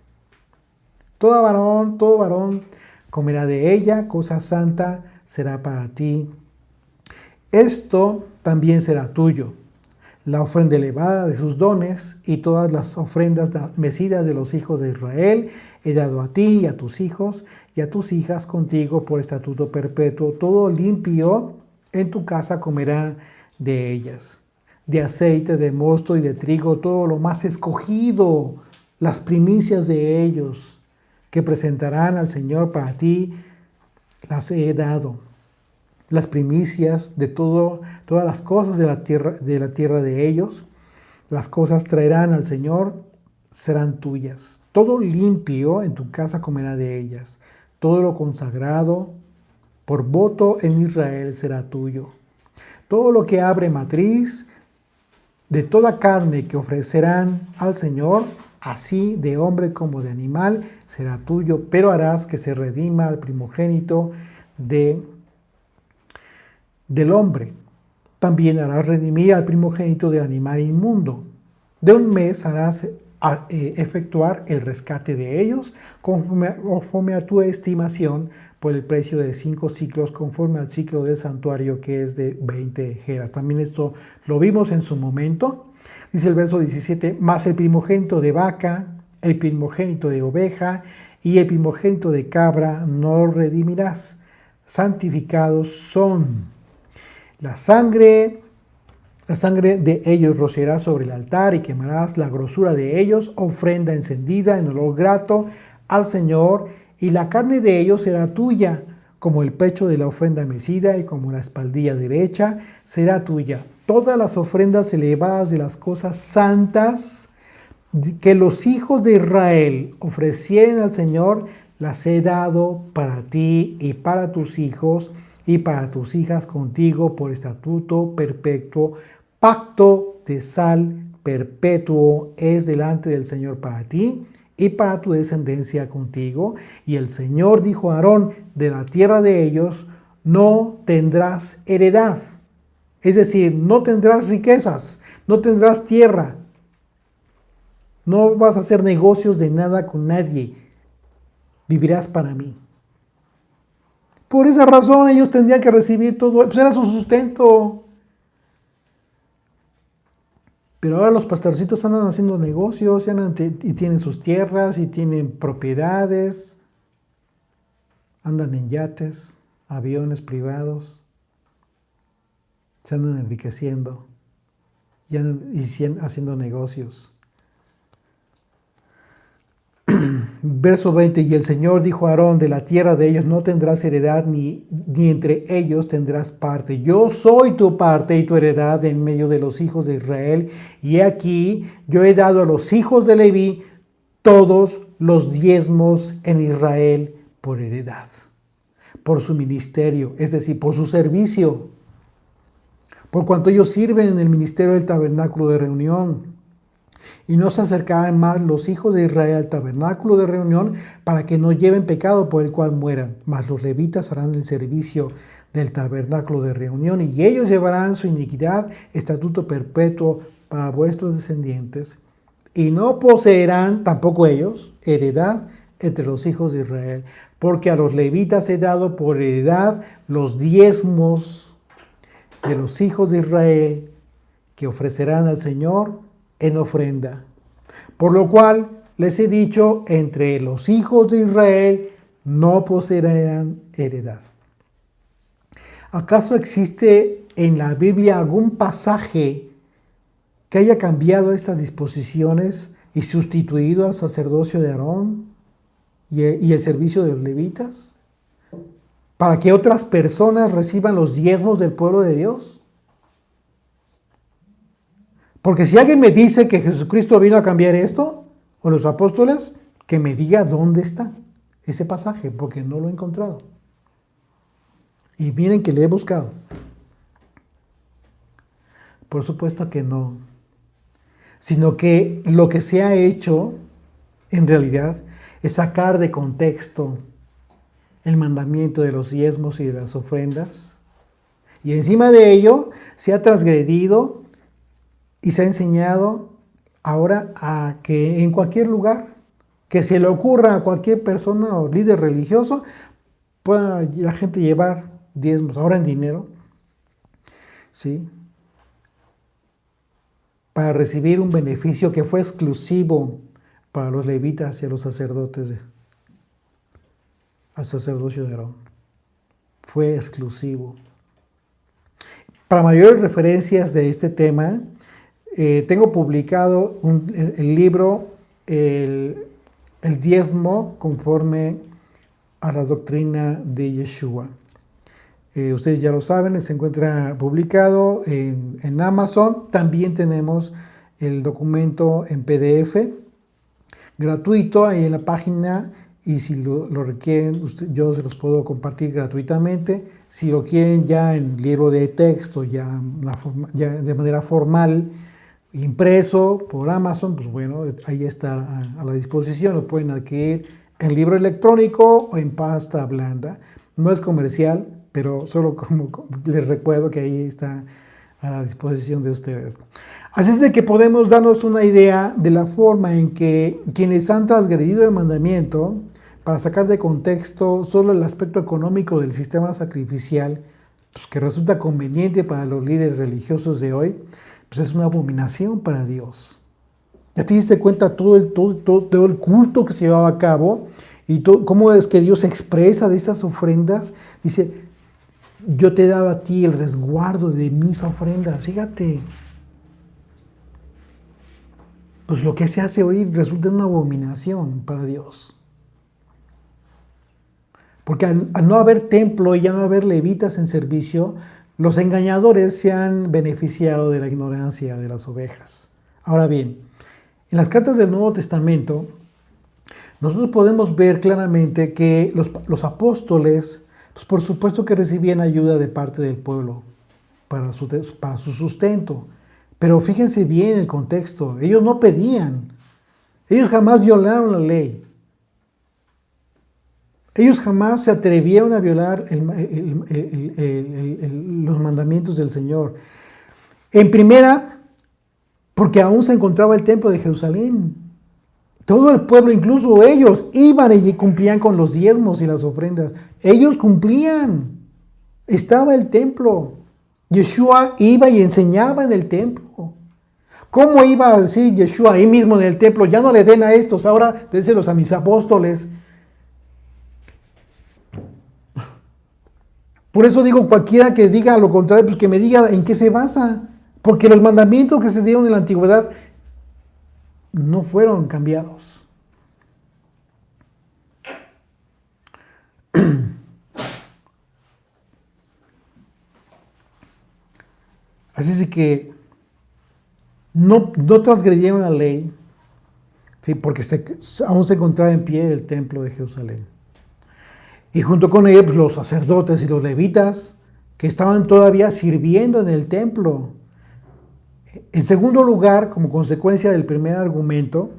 Todo varón comerá de ella, cosa santa será para ti. Esto también será tuyo. la ofrenda elevada de sus dones y todas las ofrendas mecidas de los hijos de Israel he dado a ti y a tus hijos y a tus hijas contigo por estatuto perpetuo. Todo limpio en tu casa comerá de ellas. De aceite, de mosto y de trigo, todo lo más escogido, las primicias de ellos que presentarán al Señor para ti, las he dado. Las primicias de todas las cosas de la tierra de ellos, las cosas traerán al Señor, serán tuyas. Todo limpio en tu casa comerá de ellas. Todo lo consagrado por voto en Israel será tuyo. Todo lo que abre matriz de toda carne que ofrecerán al Señor, así de hombre como de animal, será tuyo, pero harás que se redima al primogénito del hombre. También harás redimir al primogénito del animal inmundo. De un mes harás efectuar el rescate de ellos conforme a tu estimación por el precio de 5 ciclos, conforme al ciclo del santuario que es de 20 ejeras. También esto lo vimos en su momento. Dice el verso 17, más el primogénito de vaca, el primogénito de oveja y el primogénito de cabra no redimirás. Santificados son. La sangre de ellos rociarás sobre el altar y quemarás la grosura de ellos, ofrenda encendida en olor grato al Señor, y la carne de ellos será tuya, como el pecho de la ofrenda mecida y como la espaldilla derecha será tuya. Todas las ofrendas elevadas de las cosas santas que los hijos de Israel ofrecieron al Señor, las he dado para ti y para tus hijos y para tus hijas contigo por estatuto perpetuo. Pacto de sal perpetuo es delante del Señor para ti y para tu descendencia contigo. Y el Señor dijo a Aarón, de la tierra de ellos no tendrás heredad. Es decir, no tendrás riquezas, no tendrás tierra. No vas a hacer negocios de nada con nadie. Vivirás para mí. Por esa razón ellos tendrían que recibir todo, pues era su sustento. Pero ahora los pastorcitos andan haciendo negocios y tienen sus tierras y tienen propiedades, andan en yates, aviones privados, se andan enriqueciendo y haciendo negocios. Verso 20, y el Señor dijo a Aarón, de la tierra de ellos no tendrás heredad, ni entre ellos tendrás parte. Yo soy tu parte y tu heredad en medio de los hijos de Israel, y aquí yo he dado a los hijos de Leví todos los diezmos en Israel por heredad, por su ministerio, es decir, por su servicio, por cuanto ellos sirven en el ministerio del tabernáculo de reunión. Y no se acercarán más los hijos de Israel al tabernáculo de reunión para que no lleven pecado por el cual mueran. Mas los levitas harán el servicio del tabernáculo de reunión y ellos llevarán su iniquidad, estatuto perpetuo para vuestros descendientes. Y no poseerán, tampoco ellos, heredad entre los hijos de Israel, porque a los levitas he dado por heredad los diezmos de los hijos de Israel que ofrecerán al Señor en ofrenda. Por lo cual les he dicho, entre los hijos de Israel no poseerán heredad. ¿Acaso existe en la Biblia algún pasaje que haya cambiado estas disposiciones y sustituido al sacerdocio de Aarón y el servicio de los levitas para que otras personas reciban los diezmos del pueblo de Dios? Porque si alguien me dice que Jesucristo vino a cambiar esto, o los apóstoles, que me diga dónde está ese pasaje, porque no lo he encontrado. Y miren que le he buscado. Por supuesto que no. Sino que lo que se ha hecho, en realidad, es sacar de contexto el mandamiento de los diezmos y de las ofrendas. Y encima de ello, se ha transgredido y se ha enseñado ahora a que en cualquier lugar que se le ocurra a cualquier persona o líder religioso, pueda la gente llevar diezmos, ahora en dinero, ¿sí? para recibir un beneficio que fue exclusivo para los levitas y a los sacerdotes, al sacerdocio de Aarón. Fue exclusivo. Para mayores referencias de este tema, tengo publicado el libro el diezmo conforme a la doctrina de Yeshua. Ustedes ya lo saben, se encuentra publicado en Amazon. También tenemos el documento en PDF gratuito ahí en la página, y si lo requieren, yo se los puedo compartir gratuitamente. Si lo quieren ya en libro de texto, ya de manera formal, impreso por Amazon, pues bueno, ahí está a la disposición. Lo pueden adquirir en libro electrónico o en pasta blanda. No es comercial, pero solo como les recuerdo que ahí está a la disposición de ustedes. Así es de que podemos darnos una idea de la forma en que quienes han transgredido el mandamiento, para sacar de contexto solo el aspecto económico del sistema sacrificial, pues que resulta conveniente para los líderes religiosos de hoy, pues es una abominación para Dios. Ya te diste cuenta todo el culto que se llevaba a cabo y cómo es que Dios expresa de esas ofrendas. Dice, yo te he dado a ti el resguardo de mis ofrendas. Fíjate. Pues lo que se hace hoy resulta una abominación para Dios. Porque al no haber templo y ya no haber levitas en servicio, los engañadores se han beneficiado de la ignorancia de las ovejas. Ahora bien, en las cartas del Nuevo Testamento, nosotros podemos ver claramente que los apóstoles, pues por supuesto que recibían ayuda de parte del pueblo para su sustento. Pero fíjense bien el contexto, ellos no pedían, ellos jamás violaron la ley. Ellos jamás se atrevieron a violar los mandamientos del Señor. En primera, porque aún se encontraba el templo de Jerusalén. Todo el pueblo, incluso ellos, iban y cumplían con los diezmos y las ofrendas. Ellos cumplían. Estaba el templo. Yeshua iba y enseñaba en el templo. ¿Cómo iba a decir Yeshua ahí mismo en el templo? Ya no le den a estos, ahora déselos a mis apóstoles. Por eso digo, cualquiera que diga lo contrario, pues que me diga en qué se basa. Porque los mandamientos que se dieron en la antigüedad no fueron cambiados. Así es que no transgredieron la ley, ¿sí? Porque aún se encontraba en pie el templo de Jerusalén. Y junto con ellos los sacerdotes y los levitas que estaban todavía sirviendo en el templo. En segundo lugar, como consecuencia del primer argumento,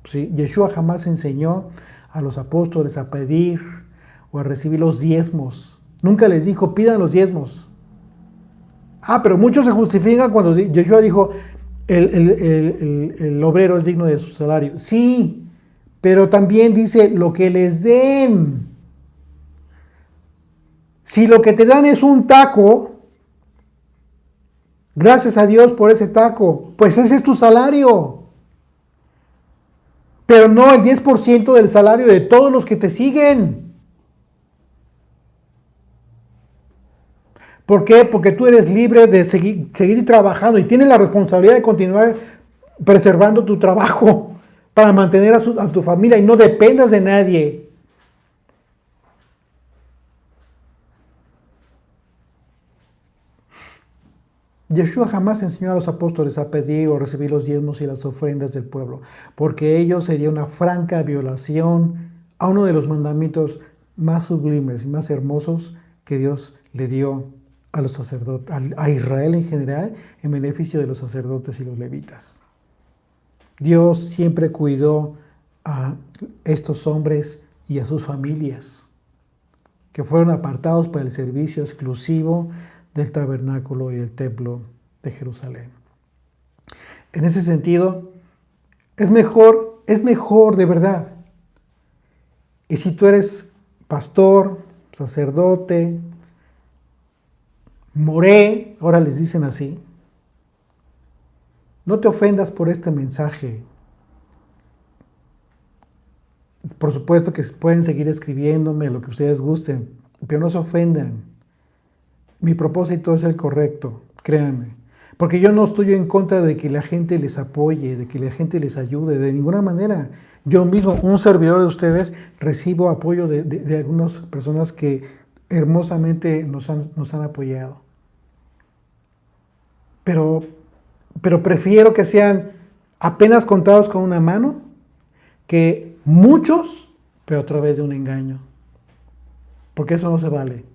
¿sí? Yeshua jamás enseñó a los apóstoles a pedir o a recibir los diezmos. Nunca les dijo, pidan los diezmos. Pero muchos se justifican cuando Yeshua dijo, el obrero es digno de su salario. Sí, pero también dice, lo que les den. Si lo que te dan es un taco, gracias a Dios por ese taco, pues ese es tu salario. Pero no el 10% del salario de todos los que te siguen. ¿Por qué? Porque tú eres libre de seguir trabajando y tienes la responsabilidad de continuar preservando tu trabajo para mantener a tu familia y no dependas de nadie. Yeshua jamás enseñó a los apóstoles a pedir o recibir los diezmos y las ofrendas del pueblo, porque ello sería una franca violación a uno de los mandamientos más sublimes y más hermosos que Dios le dio a los sacerdotes, a Israel en general, en beneficio de los sacerdotes y los levitas. Dios siempre cuidó a estos hombres y a sus familias, que fueron apartados para el servicio exclusivo del tabernáculo y del templo de Jerusalén. En ese sentido, es mejor de verdad. Y si tú eres pastor, sacerdote, moré, ahora les dicen así, No te ofendas por este mensaje. Por supuesto que pueden seguir escribiéndome lo que ustedes gusten, pero no se ofendan. Mi propósito es el correcto, créanme. Porque yo no estoy en contra de que la gente les apoye, de que la gente les ayude, de ninguna manera. Yo mismo, un servidor de ustedes, recibo apoyo de algunas personas que hermosamente nos han apoyado. Pero prefiero que sean apenas contados con una mano que muchos, pero a través de un engaño. Porque eso no se vale.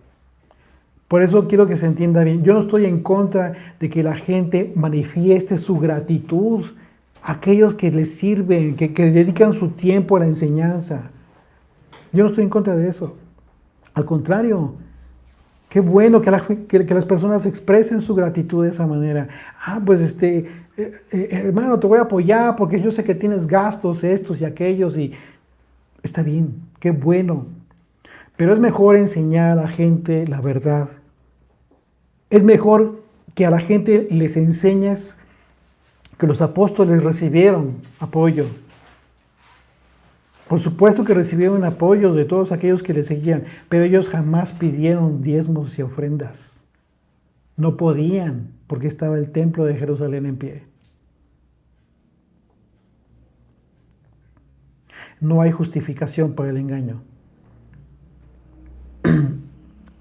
Por eso quiero que se entienda bien. Yo no estoy en contra de que la gente manifieste su gratitud a aquellos que les sirven, que dedican su tiempo a la enseñanza. Yo no estoy en contra de eso. Al contrario, qué bueno que las personas expresen su gratitud de esa manera. Pues hermano, te voy a apoyar porque yo sé que tienes gastos, estos y aquellos, y está bien, qué bueno. Pero es mejor enseñar a la gente la verdad. Es mejor que a la gente les enseñes que los apóstoles recibieron apoyo. Por supuesto que recibieron apoyo de todos aquellos que les seguían, pero ellos jamás pidieron diezmos y ofrendas. No podían, porque estaba el templo de Jerusalén en pie. No hay justificación para el engaño.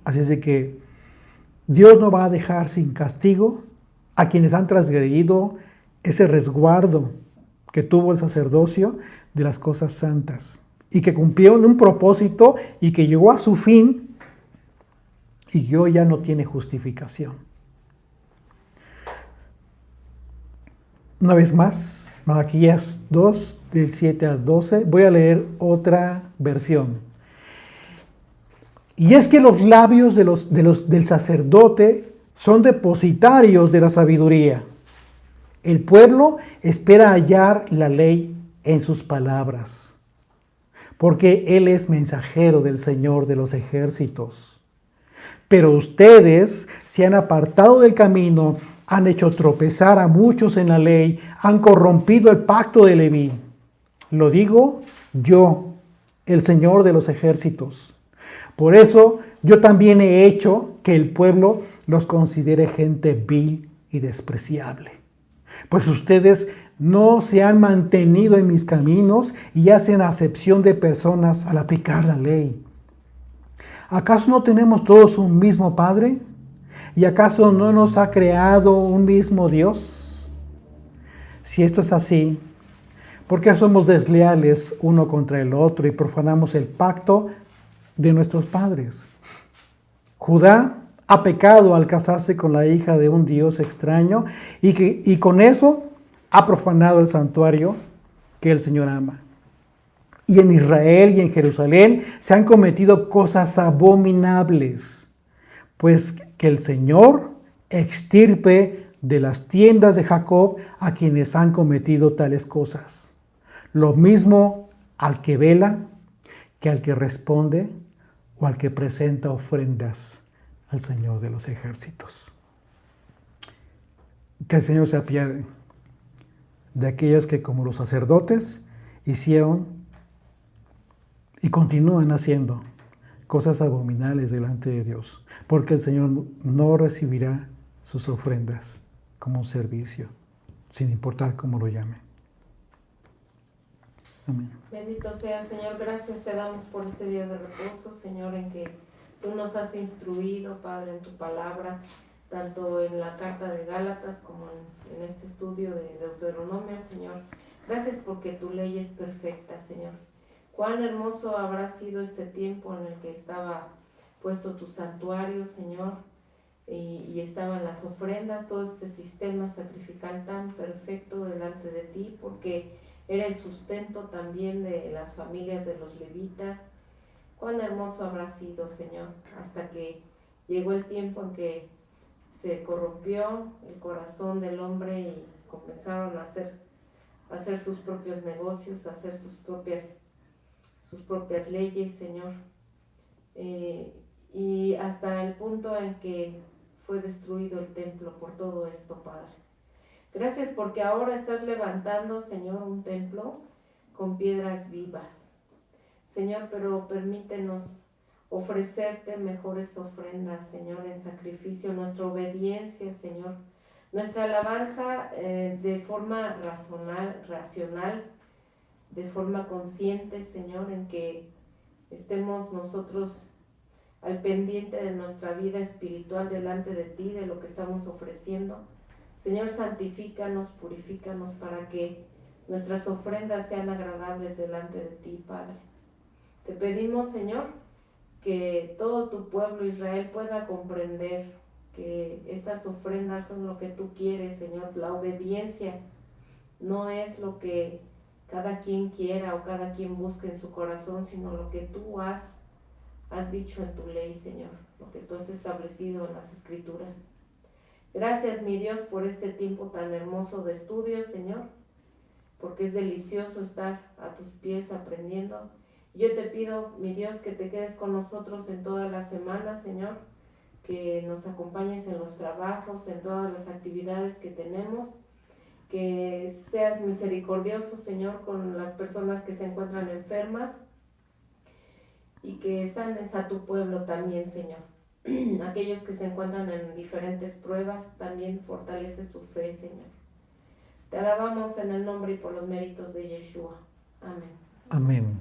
Así es de que Dios no va a dejar sin castigo a quienes han transgredido ese resguardo que tuvo el sacerdocio de las cosas santas y que cumplieron un propósito y que llegó a su fin y hoy ya no tiene justificación. Una vez más, Malaquías 2, del 7 al 12, voy a leer otra versión. Y es que los labios del sacerdote son depositarios de la sabiduría. El pueblo espera hallar la ley en sus palabras, porque Él es mensajero del Señor de los ejércitos. Pero ustedes se han apartado del camino, han hecho tropezar a muchos en la ley, han corrompido el pacto de Leví. Lo digo yo, el Señor de los ejércitos. Por eso yo también he hecho que el pueblo los considere gente vil y despreciable. Pues ustedes no se han mantenido en mis caminos y hacen acepción de personas al aplicar la ley. ¿Acaso no tenemos todos un mismo Padre? ¿Y acaso no nos ha creado un mismo Dios? Si esto es así, ¿por qué somos desleales uno contra el otro y profanamos el pacto de nuestros padres? Judá ha pecado al casarse con la hija de un Dios extraño y con eso ha profanado el santuario que el Señor ama. Y en Israel y en Jerusalén se han cometido cosas abominables, pues que el Señor extirpe de las tiendas de Jacob a quienes han cometido tales cosas. Lo mismo al que vela que al que responde o al que presenta ofrendas al Señor de los ejércitos. Que el Señor se apiade de aquellos que, como los sacerdotes, hicieron y continúan haciendo cosas abominables delante de Dios, porque el Señor no recibirá sus ofrendas como un servicio, sin importar cómo lo llame. Amén. Bendito sea, Señor, gracias te damos por este día de reposo, Señor, en que tú nos has instruido, Padre, en tu palabra, tanto en la carta de Gálatas como en este estudio de Deuteronomio, Señor. Gracias porque tu ley es perfecta, Señor. Cuán hermoso habrá sido este tiempo en el que estaba puesto tu santuario, Señor, y estaban las ofrendas, todo este sistema sacrificial tan perfecto delante de ti, porque era el sustento también de las familias de los levitas. Cuán hermoso habrá sido, Señor, hasta que llegó el tiempo en que se corrompió el corazón del hombre y comenzaron a hacer sus propios negocios, a hacer sus propias leyes, Señor. Y hasta el punto en que fue destruido el templo por todo esto, Padre. Gracias porque ahora estás levantando, Señor, un templo con piedras vivas. Señor, pero permítenos ofrecerte mejores ofrendas, Señor, en sacrificio, nuestra obediencia, Señor, nuestra alabanza de forma racional, de forma consciente, Señor, en que estemos nosotros al pendiente de nuestra vida espiritual delante de ti, de lo que estamos ofreciendo. Señor, santifícanos, purifícanos para que nuestras ofrendas sean agradables delante de ti, Padre. Te pedimos, Señor, que todo tu pueblo Israel pueda comprender que estas ofrendas son lo que tú quieres, Señor. La obediencia no es lo que cada quien quiera o cada quien busque en su corazón, sino lo que tú has dicho en tu ley, Señor, lo que tú has establecido en las Escrituras. Gracias, mi Dios, por este tiempo tan hermoso de estudio, Señor, porque es delicioso estar a tus pies aprendiendo. Yo te pido, mi Dios, que te quedes con nosotros en todas las semanas, Señor, que nos acompañes en los trabajos, en todas las actividades que tenemos, que seas misericordioso, Señor, con las personas que se encuentran enfermas y que sanes a tu pueblo también, Señor. Aquellos que se encuentran en diferentes pruebas, también fortalece su fe, Señor. Te alabamos en el nombre y por los méritos de Yeshua. Amén. Amén.